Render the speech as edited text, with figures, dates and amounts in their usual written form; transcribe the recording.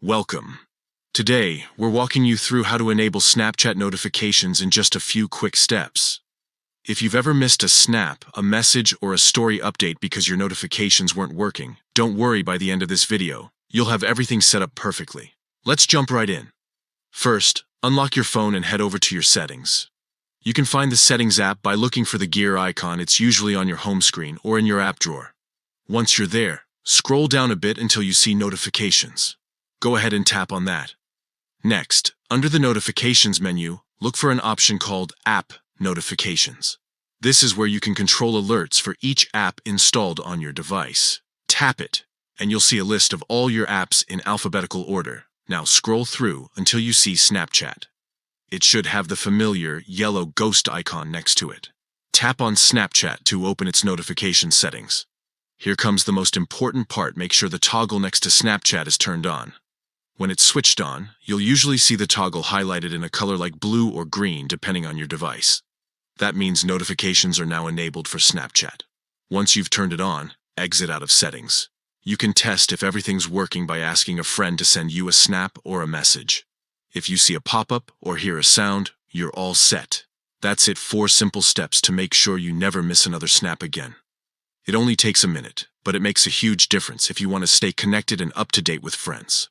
Welcome. Today, we're walking you through how to enable Snapchat notifications in just a few quick steps. If you've ever missed a snap, a message, or a story update because your notifications weren't working, don't worry. By the end of this video, you'll have everything set up perfectly. Let's jump right in. First, unlock your phone and head over to your settings. You can find the Settings app by looking for the gear icon. It's usually on your home screen or in your app drawer. Once you're there, scroll down a bit until you see Notifications. Go ahead and tap on that. Next, under the Notifications menu, look for an option called App Notifications. This is where you can control alerts for each app installed on your device. Tap it, and you'll see a list of all your apps in alphabetical order. Now scroll through until you see Snapchat. It should have the familiar yellow ghost icon next to it. Tap on Snapchat to open its notification settings. Here comes the most important part. Make sure the toggle next to Snapchat is turned on. When it's switched on, you'll usually see the toggle highlighted in a color like blue or green depending on your device. That means notifications are now enabled for Snapchat. Once you've turned it on, exit out of settings. You can test if everything's working by asking a friend to send you a snap or a message. If you see a pop-up or hear a sound, you're all set. That's it. 4 simple steps to make sure you never miss another snap again. It only takes a minute, but it makes a huge difference if you want to stay connected and up to date with friends.